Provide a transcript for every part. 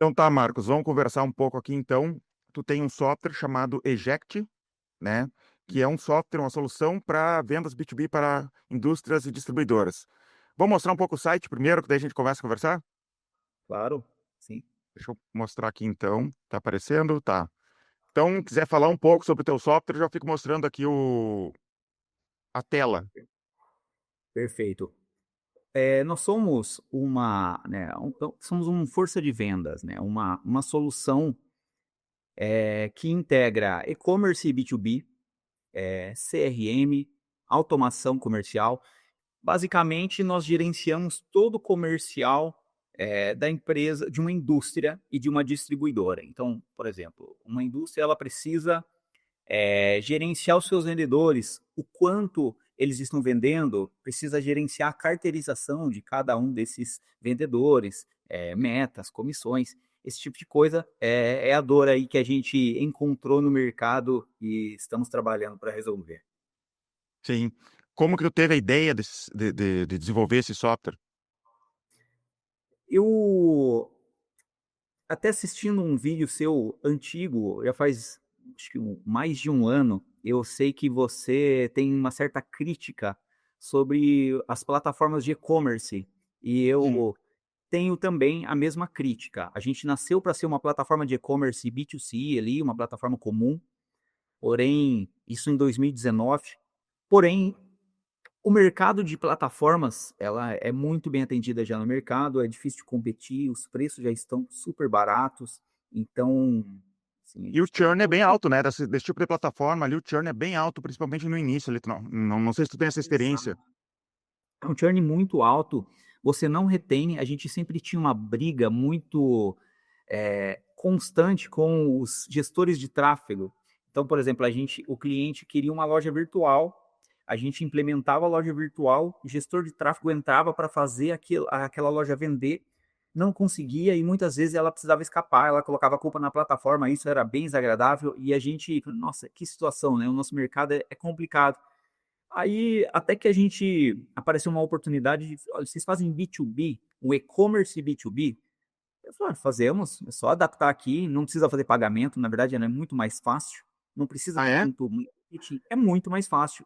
Então tá, Marcos, vamos conversar um pouco aqui então. Tu tem um software chamado Eject, né? Que é um software, uma solução para vendas B2B para indústrias e distribuidoras. Vou mostrar um pouco o site primeiro, que daí a gente começa a conversar? Claro, sim. Deixa eu mostrar aqui então. Tá aparecendo? Tá. Então, quiser falar um pouco sobre o teu software, eu já fico mostrando aqui a tela. Perfeito. Nós somos somos uma força de vendas, né? Uma solução que integra e-commerce e B2B, CRM, automação comercial. Basicamente, nós gerenciamos todo o comercial da empresa, de uma indústria e de uma distribuidora. Então, por exemplo, uma indústria ela precisa gerenciar os seus vendedores, o quanto eles estão vendendo, precisa gerenciar a carteirização de cada um desses vendedores, metas, comissões, esse tipo de coisa é a dor aí que a gente encontrou no mercado e estamos trabalhando para resolver. Sim. Como que tu teve a ideia de desenvolver esse software? Eu até assistindo um vídeo seu antigo, já faz acho que mais de um ano, eu sei que você tem uma certa crítica sobre as plataformas de e-commerce. E Sim. eu tenho também a mesma crítica. A gente nasceu para ser uma plataforma de e-commerce B2C ali, uma plataforma comum, porém, isso em 2019. Porém, o mercado de plataformas, ela é muito bem atendida já no mercado, é difícil de competir, os preços já estão super baratos, então, assim, a E o gente tem churn é todo bem tempo. alto, né? Desse tipo de plataforma ali, o churn é bem alto, principalmente no início ali. Tu não sei se tu tem essa experiência. Exato. É um churn muito alto, você não retém, a gente sempre tinha uma briga muito constante com os gestores de tráfego. Então, por exemplo, o cliente queria uma loja virtual, a gente implementava a loja virtual, o gestor de tráfego entrava para fazer aquela loja vender, não conseguia e muitas vezes ela precisava escapar, ela colocava a culpa na plataforma, isso era bem desagradável e a gente, nossa, que situação, né? O nosso mercado é complicado. Aí, até que a gente apareceu uma oportunidade de, olha, vocês fazem B2B, o e-commerce B2B? Eu falei, fazemos, é só adaptar aqui, não precisa fazer pagamento, na verdade é muito mais fácil, não precisa Ah, de é? tanto marketing, é muito mais fácil.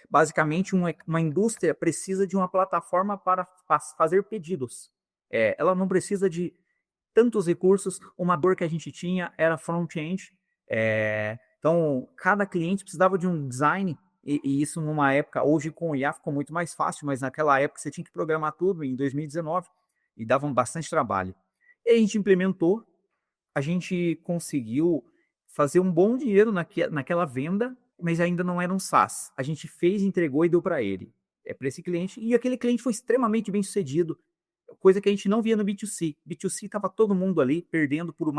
Basicamente, uma indústria precisa de uma plataforma para fazer pedidos. Ela não precisa de tantos recursos, uma dor que a gente tinha era front-end, então cada cliente precisava de um design, e isso numa época, hoje com o IA ficou muito mais fácil, mas naquela época você tinha que programar tudo em 2019 e dava bastante trabalho. E a gente implementou, a gente conseguiu fazer um bom dinheiro naquela venda, mas ainda não era um SaaS. A gente fez, entregou e deu para ele. É para esse cliente. E aquele cliente foi extremamente bem sucedido, coisa que a gente não via no B2C. B2C estava todo mundo ali perdendo para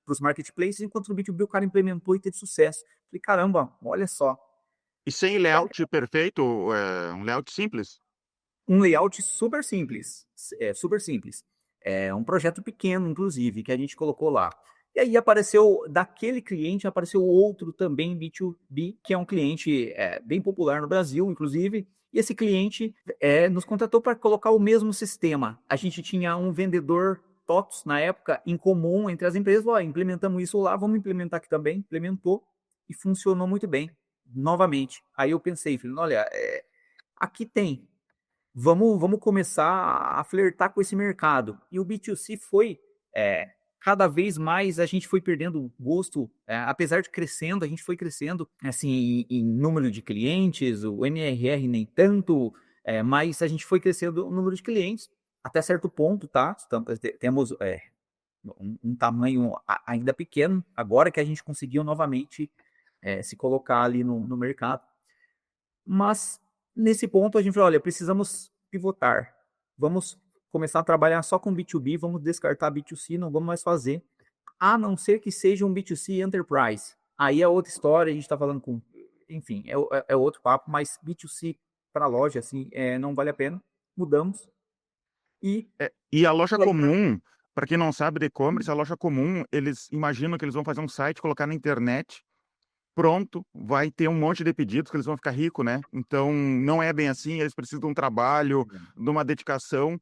os marketplaces, enquanto no B2B o cara implementou e teve sucesso. Falei, caramba, olha só. E sem layout perfeito, um layout simples? Um layout super simples, super simples. É um projeto pequeno, inclusive, que a gente colocou lá. E aí apareceu, daquele cliente, apareceu outro também B2B, que é um cliente bem popular no Brasil, inclusive. E esse cliente nos contratou para colocar o mesmo sistema. A gente tinha um vendedor TOTS na época em comum entre as empresas. Ó, implementamos isso lá, vamos implementar aqui também. Implementou e funcionou muito bem, novamente. Aí eu pensei, falei, olha, aqui tem. Vamos começar a flertar com esse mercado. E o B2C foi, cada vez mais a gente foi perdendo gosto, apesar de crescendo, a gente foi crescendo assim em número de clientes, o NRR nem tanto, mas a gente foi crescendo o número de clientes até certo ponto, tá? Temos um tamanho ainda pequeno, agora que a gente conseguiu novamente se colocar ali no mercado. Mas nesse ponto a gente falou, olha, precisamos pivotar. Vamos começar a trabalhar só com B2B, vamos descartar B2C, não vamos mais fazer. A não ser que seja um B2C Enterprise. Aí é outra história, a gente está falando com. Enfim, é outro papo, mas B2C para loja, assim, não vale a pena. Mudamos. E. E a loja E aí, comum, para quem não sabe de e-commerce, a loja comum, eles imaginam que eles vão fazer um site, colocar na internet, pronto, vai ter um monte de pedidos que eles vão ficar ricos, né? Então, não é bem assim, eles precisam de um trabalho, de uma dedicação.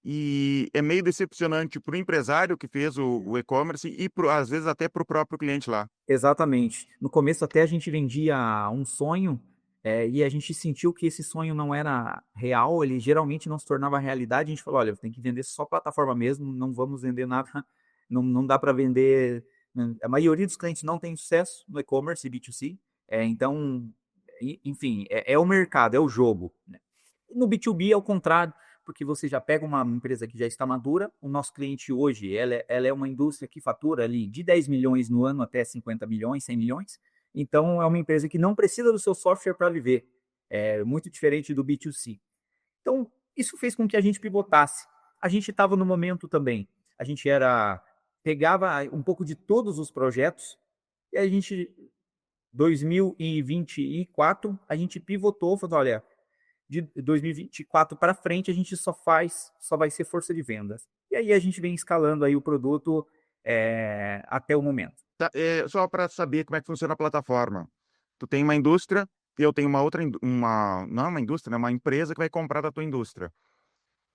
E é meio decepcionante para o empresário que fez o e-commerce e, às vezes, até para o próprio cliente lá. Exatamente. No começo até a gente vendia um sonho, e a gente sentiu que esse sonho não era real, ele geralmente não se tornava realidade, a gente falou: "Olha, tem que vender só plataforma mesmo, não vamos vender nada, não dá para vender", a maioria dos clientes não tem sucesso no e-commerce e B2C, então, enfim, é o mercado, é o jogo, né. No B2B é o contrário, porque você já pega uma empresa que já está madura, o nosso cliente hoje, ela é uma indústria que fatura ali de 10 milhões no ano até 50 milhões, 100 milhões, então é uma empresa que não precisa do seu software para viver, é muito diferente do B2C. Então, isso fez com que a gente pivotasse. A gente estava no momento também, a gente pegava um pouco de todos os projetos, e a gente, 2024, a gente pivotou, falou: olha, de 2024 para frente a gente só vai ser força de vendas. E aí a gente vem escalando aí o produto até o momento. Tá, só para saber como é que funciona a plataforma. Tu tem uma indústria, eu tenho uma outra, não é uma indústria, né, uma empresa que vai comprar da tua indústria.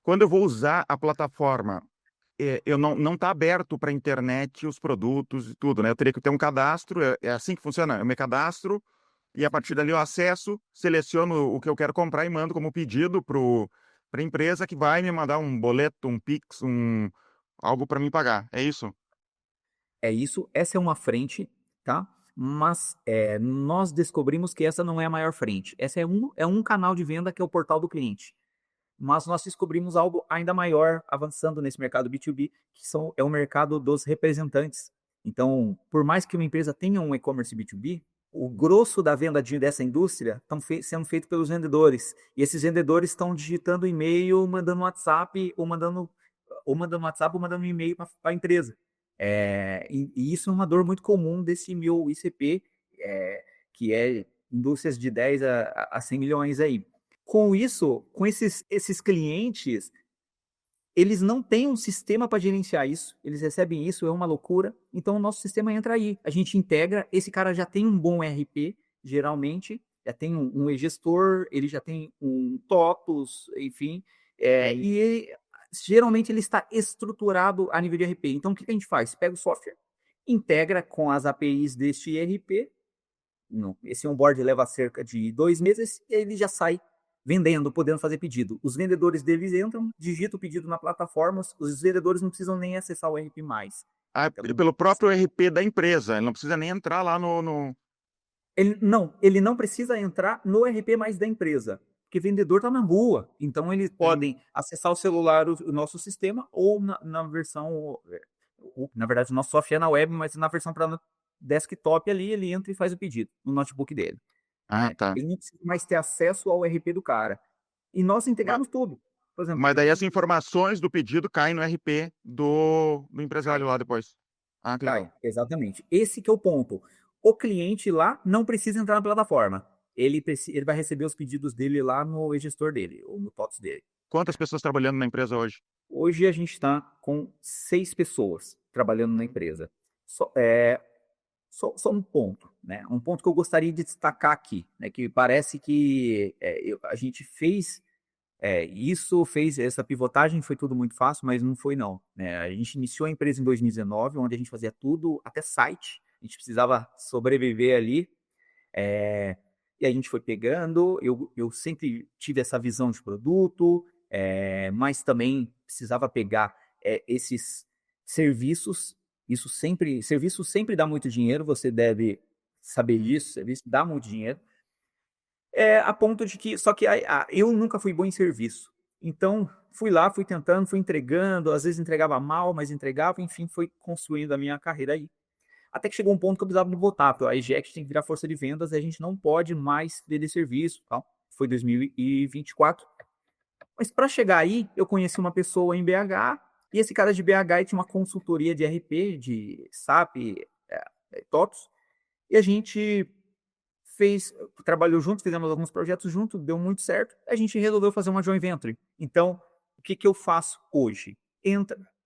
Quando eu vou usar a plataforma, eu não tá aberto para a internet os produtos e tudo, né? Eu teria que ter um cadastro, é assim que funciona? Eu me cadastro e a partir dali eu acesso, seleciono o que eu quero comprar e mando como pedido para a empresa que vai me mandar um boleto, um Pix, algo para mim pagar. É isso? É isso, essa é uma frente, tá? Mas nós descobrimos que essa não é a maior frente. Essa é um canal de venda que é o portal do cliente. Mas nós descobrimos algo ainda maior avançando nesse mercado B2B, é o mercado dos representantes. Então, por mais que uma empresa tenha um e-commerce B2B, o grosso da venda dessa indústria estão sendo feito pelos vendedores. E esses vendedores estão digitando e-mail, mandando WhatsApp, ou mandando WhatsApp ou mandando um e-mail para a empresa. E isso é uma dor muito comum desse meu ICP, que é indústrias de 10 a 100 milhões aí. Com isso, com esses clientes, eles não têm um sistema para gerenciar isso, eles recebem isso, é uma loucura, então o nosso sistema entra aí. A gente integra, esse cara já tem um bom ERP, geralmente, já tem um e-gestor, ele já tem um TOTUS, enfim, geralmente ele está estruturado a nível de ERP. Então o que a gente faz? Pega o software, integra com as APIs deste ERP, esse onboard leva cerca de 2 meses e ele já sai vendendo, podendo fazer pedido. Os vendedores deles entram, digitam o pedido na plataforma, os vendedores não precisam nem acessar o RP mais. Ah, Então, pelo próprio RP da empresa, ele não precisa nem entrar lá no... ele não precisa entrar no RP mais da empresa, porque vendedor está na rua. Então, eles Sim. podem acessar o celular, o nosso sistema, ou na versão. Na verdade, o nosso software é na web, mas na versão para desktop ali, ele entra e faz o pedido no notebook dele. Ah, tá. Ele não precisa mais ter acesso ao RP do cara. E nós Ma- integramos tudo. Por exemplo, Mas daí as informações do pedido caem no RP do empresário cai, lá depois. Ah, que cai, legal. exatamente. Esse que é o ponto. O cliente lá não precisa entrar na plataforma. Ele vai receber os pedidos dele lá no e-gestor dele, ou no TOTS dele. Quantas pessoas trabalhando na empresa hoje? Hoje a gente está com 6 pessoas trabalhando na empresa. Só, só um ponto, né? Um ponto que eu gostaria de destacar aqui, né? Que parece que a gente fez essa pivotagem, foi tudo muito fácil, mas não foi não, né? A gente iniciou a empresa em 2019, onde a gente fazia tudo, até site, a gente precisava sobreviver ali, e a gente foi pegando, eu sempre tive essa visão de produto, mas também precisava pegar esses serviços, serviço sempre dá muito dinheiro, você deve saber disso, serviço dá muito dinheiro, a ponto de que, só que eu nunca fui bom em serviço. Então, fui lá, fui tentando, fui entregando, às vezes entregava mal, mas entregava, enfim, foi construindo a minha carreira aí. Até que chegou um ponto que eu precisava de botar, porque a Eject tem que virar força de vendas e a gente não pode mais vender serviço, tal. Foi 2024. Mas para chegar aí, eu conheci uma pessoa em BH, e esse cara de BH tinha uma consultoria de RP, de SAP, TOTOS, e a gente trabalhou junto, fizemos alguns projetos junto, deu muito certo. A gente resolveu fazer uma joint venture. Então, o que eu faço hoje?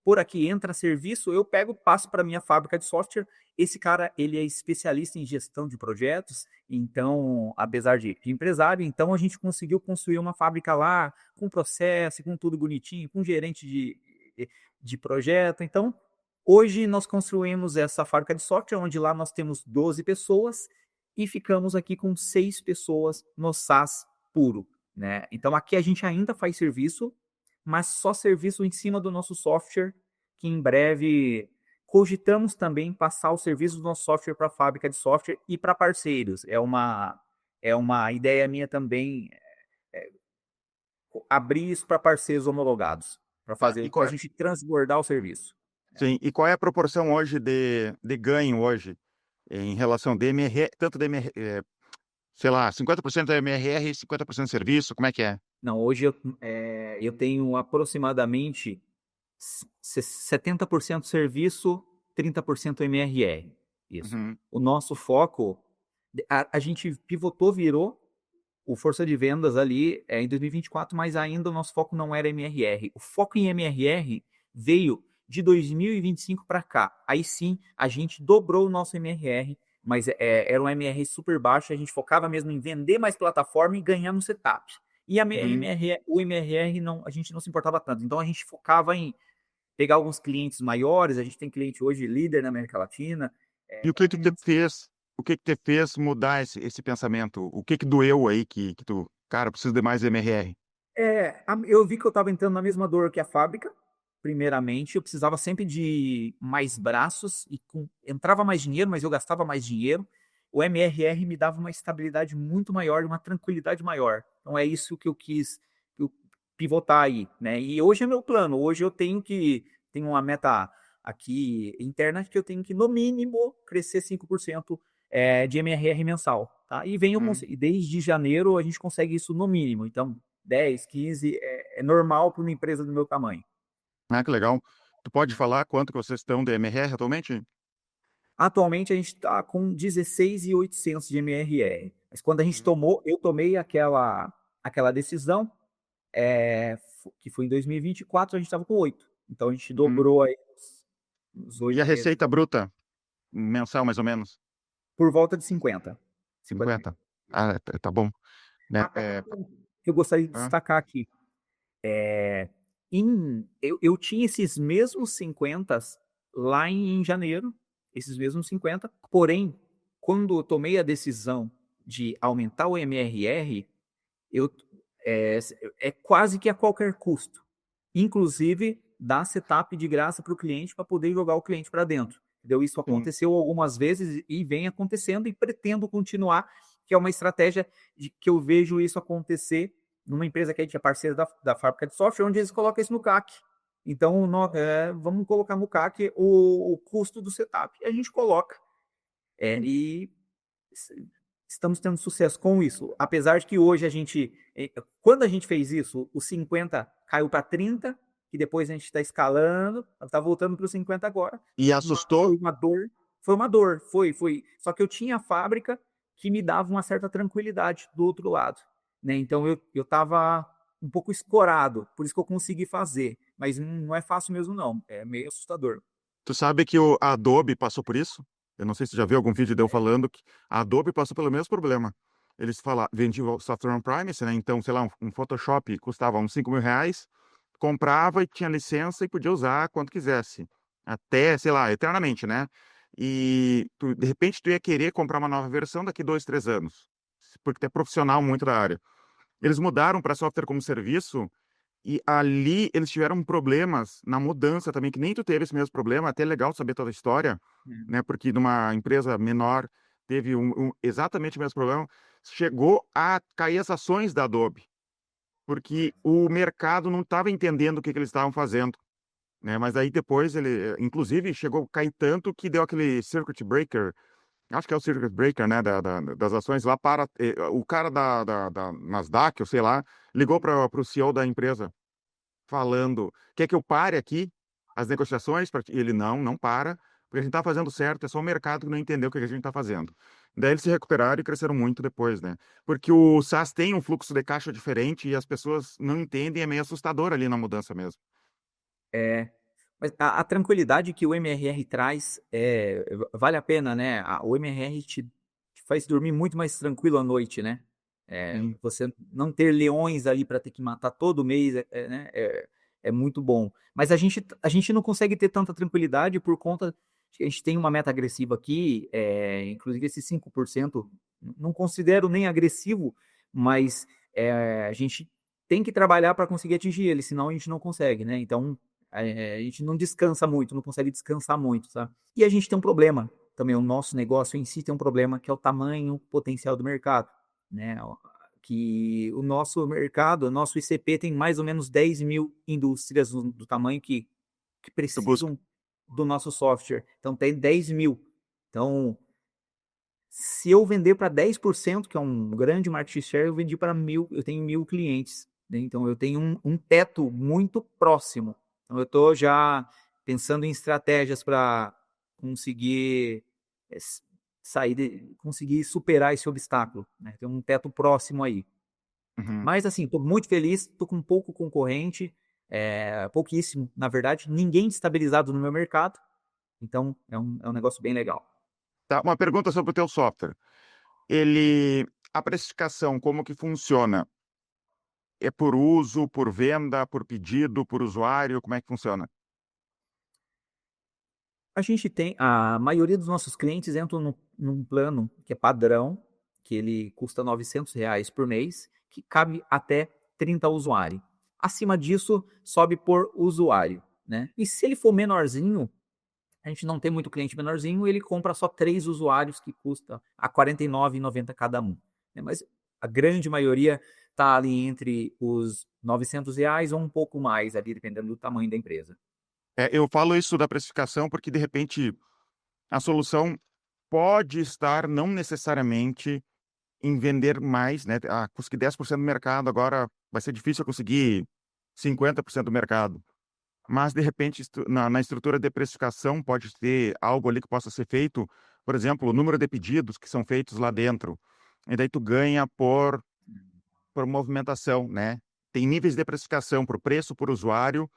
por aqui entra serviço, eu pego, passo para minha fábrica de software. Esse cara, ele é especialista em gestão de projetos, então, apesar de empresário, então a gente conseguiu construir uma fábrica lá, com processo, com tudo bonitinho, com gerente de projeto. Então, hoje nós construímos essa fábrica de software, onde lá nós temos 12 pessoas e ficamos aqui com 6 pessoas no SaaS puro, né? Então aqui a gente ainda faz serviço, mas só serviço em cima do nosso software, que em breve cogitamos também passar o serviço do nosso software para a fábrica de software e para parceiros. É uma ideia minha também abrir isso para parceiros homologados, para Tá, fazer para a gente transbordar o serviço. sim, e qual é a proporção hoje de ganho hoje em relação de MR, tanto de MR, sei lá, 50% é MRR e 50% de serviço, como é que é? Não, hoje eu tenho aproximadamente 70% serviço, 30% MRR. Isso. Uhum, O nosso foco, a gente pivotou, virou o força de vendas ali em 2024, mas ainda o nosso foco não era MRR. O foco em MRR veio de 2025 para cá. Aí sim, a gente dobrou o nosso MRR, mas era um MRR super baixo, a gente focava mesmo em vender mais plataforma e ganhar no setup. E uhum. o MRR não, a gente não se importava tanto. Então a gente focava em pegar alguns clientes maiores. A gente tem cliente hoje líder na América Latina. E o que que te fez mudar esse pensamento? O que que doeu aí que tu, cara, preciso de mais MRR? Eu vi que eu estava entrando na mesma dor que a fábrica. Primeiramente, eu precisava sempre de mais braços e entrava mais dinheiro, mas eu gastava mais dinheiro. O MRR me dava uma estabilidade muito maior, uma tranquilidade maior. Então é isso que eu quis pivotar aí, né? E hoje é meu plano. Hoje eu tenho uma meta aqui interna que eu tenho que no mínimo crescer 5% de MRR mensal, tá? E Hum. desde janeiro a gente consegue isso no mínimo. Então 10, 15 é normal para uma empresa do meu tamanho. Ah, que legal. Tu pode falar quanto que vocês estão de MRR atualmente? Atualmente a gente está com 16.800 de MRR. Mas quando a gente Uhum. eu tomei aquela decisão, que foi em 2024, a gente estava com 8. Então a gente Uhum. dobrou aí os E a 8 meses. receita bruta mensal, mais ou menos? Por volta de 50 mil. 50. Ah, tá bom. Né? Até que eu gostaria de Ah, destacar aqui. Eu tinha esses mesmos 50 lá em janeiro, esses mesmos 50, porém, quando eu tomei a decisão de aumentar o MRR, eu, é, é quase que a qualquer custo. Inclusive, dar setup de graça para o cliente para poder jogar o cliente para dentro. Entendeu? Isso sim. aconteceu algumas vezes e vem acontecendo e pretendo continuar, que é uma estratégia que eu vejo isso acontecer numa empresa que a gente é parceira da fábrica de software, onde eles colocam isso no CAC. Então, vamos colocar no CAC o custo do setup. E a gente coloca. E estamos tendo sucesso com isso. Apesar de que hoje quando a gente fez isso, o 50 caiu para 30, e depois a gente está escalando, está voltando para o 50 agora. E Mas assustou? foi uma dor, foi. Só que eu tinha a fábrica que me dava uma certa tranquilidade do outro lado, né? Então eu estava um pouco escorado, por isso que eu consegui fazer. Mas não é fácil mesmo, não. É meio assustador. Tu sabe que a Adobe passou por isso? Eu não sei se tu já viu algum vídeo de eu falando que a Adobe passou pelo mesmo problema. Eles vendiam o software on-premise, né? Então, sei lá, um Photoshop custava uns R$ 5.000, comprava e tinha licença e podia usar quanto quisesse. Até, sei lá, eternamente, né? E de repente tu ia querer comprar uma nova versão daqui 2, 3 anos, porque tu é profissional muito da área. Eles mudaram para software como serviço e ali eles tiveram problemas na mudança também, que nem tu teve esse mesmo problema. Até é legal saber toda a história, né? Porque numa empresa menor teve exatamente o mesmo problema. Chegou a cair as ações da Adobe, porque o mercado não estava entendendo o que eles estavam fazendo, né? Mas aí depois ele, inclusive, chegou a cair tanto que deu aquele circuit breaker. Acho que é o circuit breaker, né, das ações lá para o cara da Nasdaq, ou sei lá, ligou para o CEO da empresa falando: quer que eu pare aqui as negociações? E ele: não para, porque a gente está fazendo certo, é só o mercado que não entendeu o que a gente está fazendo. Daí eles se recuperaram e cresceram muito depois, né? Porque o SaaS tem um fluxo de caixa diferente e as pessoas não entendem, é meio assustador ali na mudança mesmo. Mas a tranquilidade que o MRR traz vale a pena, né? O MRR te faz dormir muito mais tranquilo à noite, né? Sim. Você não ter leões ali para ter que matar todo mês né? É muito bom. Mas a gente não consegue ter tanta tranquilidade por conta de que a gente tem uma meta agressiva aqui, inclusive esse 5%, não considero nem agressivo, mas a gente tem que trabalhar para conseguir atingir ele, senão a gente não consegue, né? Então, a gente não descansa muito, não consegue descansar muito, sabe? E a gente tem um problema também, o nosso negócio em si tem um problema que é o tamanho potencial do mercado, né? Que o nosso mercado, o nosso ICP tem mais ou menos 10 mil indústrias do tamanho que Tu busca. precisam do nosso software. Então tem 10 mil. Então, se eu vender para 10%, que é um grande market share, eu vendi para 1.000, eu tenho 1.000 clientes, né? Então eu tenho um teto muito próximo. Então eu estou já pensando em estratégias para conseguir conseguir superar esse obstáculo, né? Tem um teto próximo aí. Uhum. Mas assim, estou muito feliz, estou com pouco concorrente, pouquíssimo, na verdade, ninguém estabilizado no meu mercado. Então é um negócio bem legal. Tá, uma pergunta sobre o teu software. A precificação, como que funciona? É por uso, por venda, por pedido, por usuário? Como é que funciona? A gente tem, a maioria dos nossos clientes entram num plano que é padrão, que ele custa R$ 900 por mês, que cabe até 30 usuários. Acima disso, sobe por usuário, né? E se ele for menorzinho, a gente não tem muito cliente menorzinho, ele compra só 3 usuários, que custa a R$ 49,90 cada um, né? Mas a grande maioria está ali entre os R$ 900 ou um pouco mais, ali, dependendo do tamanho da empresa. Eu falo isso da precificação porque, de repente, a solução pode estar não necessariamente em vender mais, né? Ah, consegui 10% do mercado, agora vai ser difícil eu conseguir 50% do mercado. Mas, de repente, na estrutura de precificação pode ter algo ali que possa ser feito, por exemplo, o número de pedidos que são feitos lá dentro. E daí tu ganha por movimentação, né? Tem níveis de precificação por preço, por usuário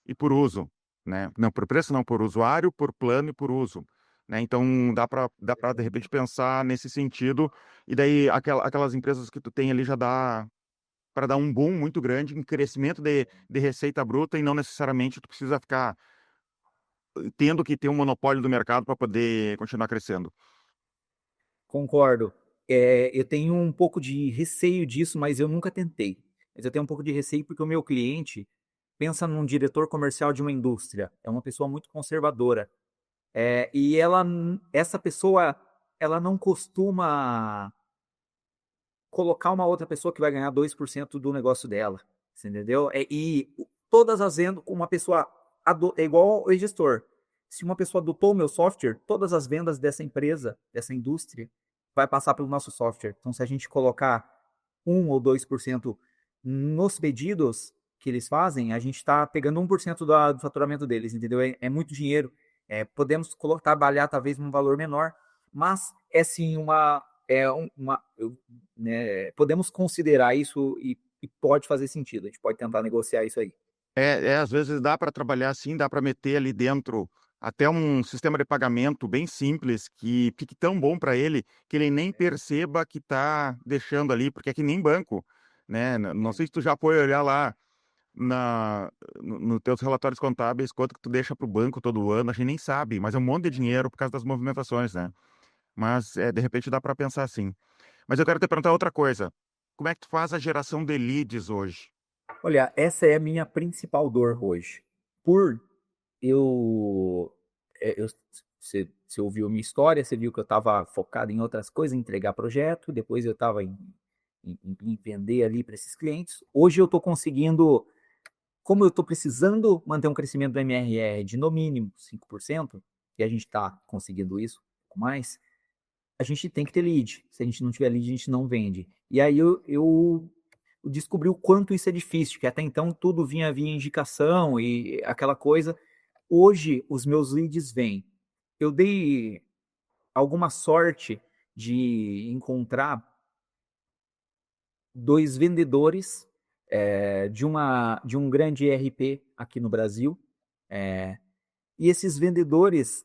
e por uso, né? Não, por preço não, por usuário, por plano e por uso, né? Então dá para de repente pensar nesse sentido e daí aquelas empresas que tu tem ali já dá para dar um boom muito grande em crescimento de receita bruta e não necessariamente tu precisa ficar tendo que ter um monopólio do mercado para poder continuar crescendo. Concordo. Eu tenho um pouco de receio disso, mas eu nunca tentei. Mas eu tenho um pouco de receio porque o meu cliente pensa num diretor comercial de uma indústria. É uma pessoa muito conservadora. E essa pessoa, ela não costuma colocar uma outra pessoa que vai ganhar 2% do negócio dela. Você entendeu? Todas as vendas, uma pessoa é igual o gestor. Se uma pessoa adotou o meu software, todas as vendas dessa empresa, dessa indústria, vai passar pelo nosso software. Então, se a gente colocar 1 ou 2% nos pedidos que eles fazem, a gente está pegando 1% do faturamento deles, entendeu? É muito dinheiro. Podemos trabalhar talvez num valor menor, mas é sim podemos considerar isso e pode fazer sentido. A gente pode tentar negociar isso aí. Às vezes dá para trabalhar assim, dá para meter ali dentro até um sistema de pagamento bem simples que fique tão bom para ele que ele nem perceba que está deixando ali, porque é que nem banco, né? Não sei se tu já foi olhar lá no teus relatórios contábeis quanto que tu deixa para o banco todo ano, a gente nem sabe, mas é um monte de dinheiro por causa das movimentações, né? Mas de repente dá para pensar assim. Mas eu quero te perguntar outra coisa. Como é que tu faz a geração de leads hoje? Olha, essa é a minha principal dor hoje. Por eu, você ouviu a minha história, você viu que eu estava focado em outras coisas, em entregar projeto, depois eu estava em vender ali para esses clientes. Hoje eu estou conseguindo, como eu estou precisando manter um crescimento do MRR de no mínimo 5%, e a gente está conseguindo isso, um pouco mais, a gente tem que ter lead. Se a gente não tiver lead, a gente não vende. E aí eu descobri o quanto isso é difícil, que até então tudo vinha via indicação e aquela coisa. Hoje, os meus leads vêm. Eu dei alguma sorte de encontrar 2 vendedores de um grande ERP aqui no Brasil. E esses vendedores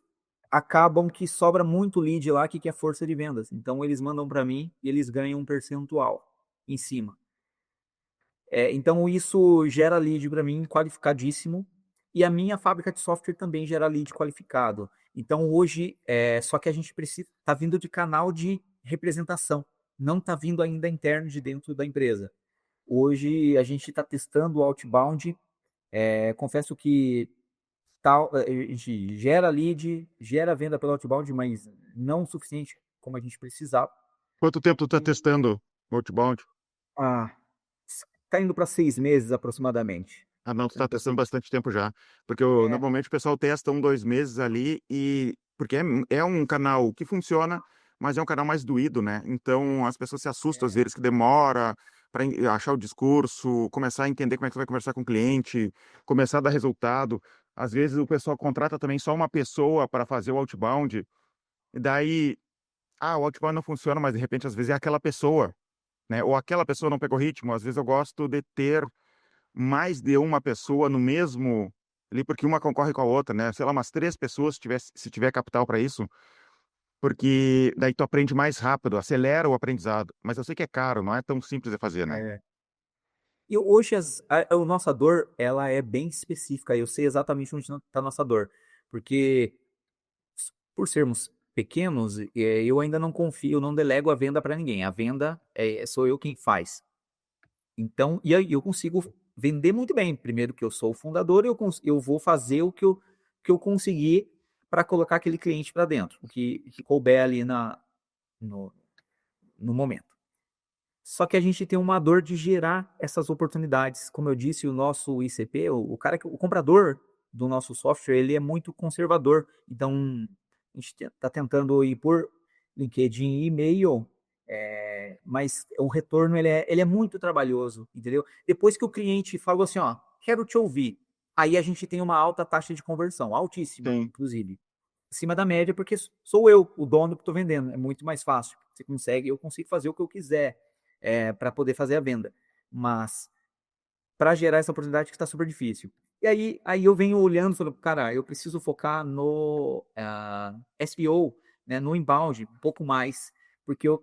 acabam que sobra muito lead lá que é força de vendas. Então eles mandam para mim e eles ganham um percentual em cima. Então isso gera lead para mim qualificadíssimo e a minha fábrica de software também gera lead qualificado. Então hoje, só que a gente precisa, tá vindo de canal de representação, não tá vindo ainda interno de dentro da empresa. Hoje a gente está testando o outbound. Confesso que a gente gera lead, gera venda pelo outbound, mas não o suficiente como a gente precisava. Quanto tempo tu tá testando o Outbound? Ah, tá indo para 6 meses aproximadamente. Ah, não, tu Tá tá indo para testando seis. bastante tempo já. Porque É, normalmente o pessoal testa 1, 2 meses ali e... Porque é um canal que funciona, mas é um canal mais doído, né? Então as pessoas se assustam às vezes que demora para achar o discurso, começar a entender como é que tu vai conversar com o cliente, começar a dar resultado. Às vezes o pessoal contrata também só uma pessoa para fazer o outbound, e daí, o outbound não funciona, mas de repente às vezes é aquela pessoa, né? Ou aquela pessoa não pegou ritmo. Às vezes eu gosto de ter mais de uma pessoa no mesmo ali, porque uma concorre com a outra, né? Sei lá, umas 3 pessoas, se tiver capital para isso, porque daí tu aprende mais rápido, acelera o aprendizado. Mas eu sei que é caro, não é tão simples de fazer, né? é. E hoje a nossa dor, ela é bem específica. Eu sei exatamente onde está a nossa dor. Porque por sermos pequenos, eu ainda não confio, não delego a venda para ninguém. A venda sou eu quem faz. Então, e aí eu consigo vender muito bem. Primeiro que eu sou o fundador, eu vou fazer o que eu conseguir para colocar aquele cliente para dentro, o que couber ali no, no momento. Só que a gente tem uma dor de gerar essas oportunidades. Como eu disse, o nosso ICP, o comprador do nosso software, ele é muito conservador. Então, a gente está tentando ir por LinkedIn e e-mail, mas o retorno ele é muito trabalhoso, entendeu? Depois que o cliente falou assim, ó, quero te ouvir, aí a gente tem uma alta taxa de conversão, altíssima, Sim. inclusive acima da média, porque sou eu o dono que estou vendendo. É muito mais fácil. Eu consigo fazer o que eu quiser para poder fazer a venda. Mas para gerar essa oportunidade que está super difícil. E aí eu venho olhando e falo, cara, eu preciso focar no SEO, né, no inbound, um pouco mais, porque eu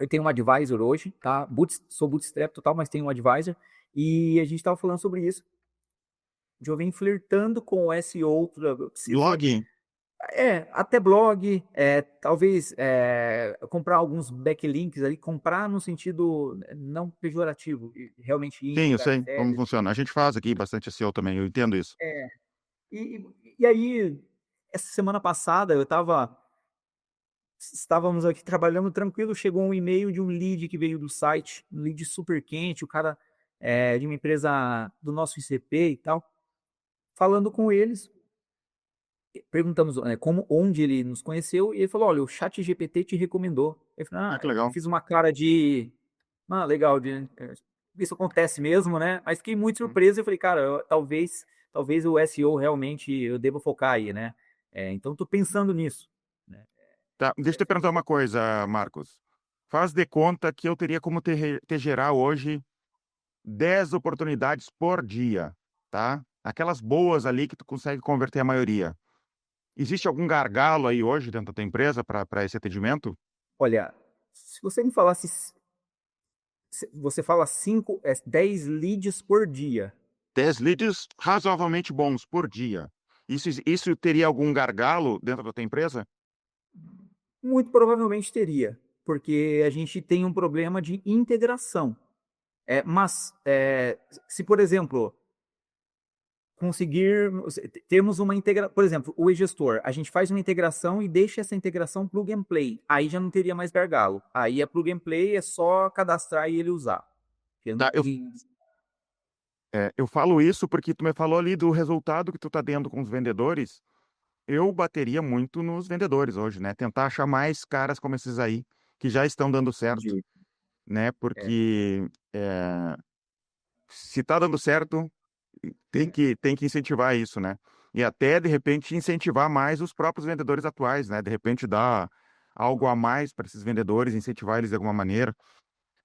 tenho um advisor hoje, tá? Sou bootstrap total, mas tenho um advisor, e a gente estava falando sobre isso. Eu venho flertando com o SEO, eu preciso. Blog? Até blog, talvez comprar alguns backlinks ali, comprar no sentido não pejorativo, realmente ir em Sim, eu lugares sei como sérios. funciona. A gente faz aqui bastante SEO também, eu entendo isso. É, e aí, essa semana passada, estávamos aqui trabalhando tranquilo, chegou um e-mail de um lead que veio do site, um lead super quente, o cara de uma empresa do nosso ICP e tal, falando com eles, perguntamos onde ele nos conheceu, e ele falou: olha, o chat GPT te recomendou. Eu falei, Ah, que eu legal. fiz uma cara de. Legal, isso acontece mesmo, né? Mas fiquei muito surpreso e falei, cara, talvez o SEO realmente eu devo focar aí, né? Então tô pensando nisso, né? Tá, deixa eu te perguntar uma coisa, Marcos. Faz de conta que eu teria como te gerar hoje 10 oportunidades por dia, tá? Aquelas boas ali que tu consegue converter a maioria. Existe algum gargalo aí hoje dentro da tua empresa para esse atendimento? Olha, se você me falasse, você fala 10 leads por dia. 10 leads razoavelmente bons por dia. Isso teria algum gargalo dentro da tua empresa? Muito provavelmente teria, porque a gente tem um problema de integração. Mas, se, por exemplo, conseguir termos uma integração, por exemplo, o e-gestor, a gente faz uma integração e deixa essa integração plug and play, aí já não teria mais gargalo. Aí é plug and play, é só cadastrar e ele usar. Porque não Tá, eu, tem. eu falo isso porque tu me falou ali do resultado que tu tá tendo com os vendedores. Eu bateria muito nos vendedores hoje, né? Tentar achar mais caras como esses aí, que já estão dando certo, De, né? é, Porque se tá dando certo, tem que incentivar isso, né? E até, de repente, incentivar mais os próprios vendedores atuais, né? De repente, dar algo a mais para esses vendedores, incentivar eles de alguma maneira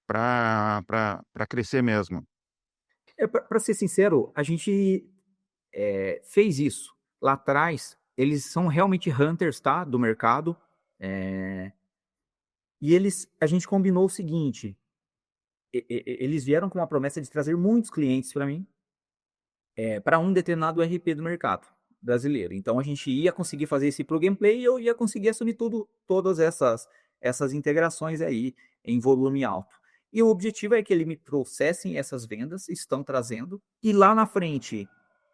para crescer mesmo. para ser sincero, a gente fez isso. lá atrás, eles são realmente hunters, tá? Do mercado. E a gente combinou o seguinte: eles vieram com uma promessa de trazer muitos clientes para mim, para um determinado RP do mercado brasileiro. Então a gente ia conseguir fazer esse plug and play e eu ia conseguir assumir todas essas integrações aí em volume alto. E o objetivo é que eles me trouxessem essas vendas, estão trazendo, e lá na frente,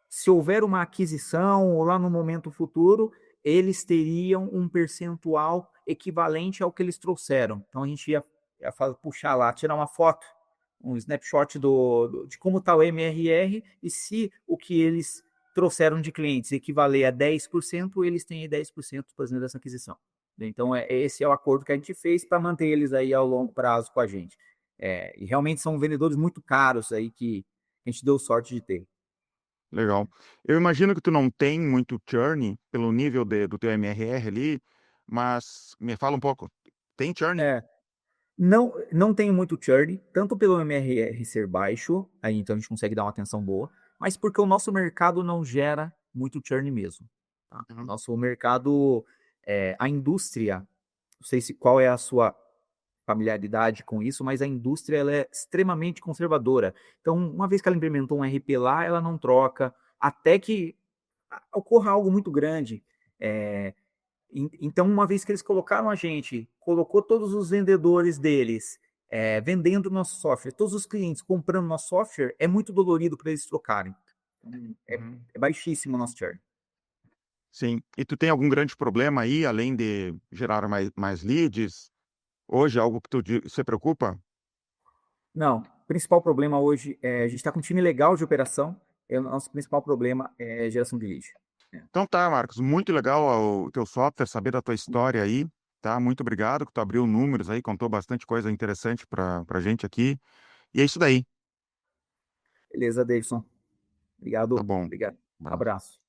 se houver uma aquisição ou lá no momento futuro, eles teriam um percentual equivalente ao que eles trouxeram. Então a gente ia puxar lá, tirar uma foto, um snapshot de como está o MRR, e se o que eles trouxeram de clientes equivaler a 10%, eles têm 10% fazendo essa aquisição. Então, esse é o acordo que a gente fez para manter eles aí ao longo prazo com a gente. E realmente são vendedores muito caros aí que a gente deu sorte de ter. Legal. Eu imagino que tu não tem muito churn pelo nível do teu MRR ali, mas me fala um pouco. Tem churn? É, não tem muito churn, tanto pelo MRR ser baixo, aí então a gente consegue dar uma atenção boa, mas porque o nosso mercado não gera muito churn mesmo. Tá? Uhum. Nosso mercado, a indústria, não sei qual é a sua familiaridade com isso, mas a indústria ela é extremamente conservadora. Então, uma vez que ela implementou um RP lá, ela não troca, até que ocorra algo muito grande. Então, uma vez que eles colocaram a gente, colocou todos os vendedores deles vendendo nosso software, todos os clientes comprando nosso software, é muito dolorido para eles trocarem. Uhum. É baixíssimo o nosso churn. Sim. E tu tem algum grande problema aí, além de gerar mais leads? Hoje, algo que se preocupa? Não, o principal problema hoje a gente está com um time legal de operação, o nosso principal problema é geração de lead. É. Então tá, Marcos, muito legal o teu software, saber da tua história aí, tá? Muito obrigado que tu abriu números aí, contou bastante coisa interessante pra gente aqui. E é isso daí. Beleza, Davidson. Tá Obrigado. bom. Obrigado. Abraço. Abraço.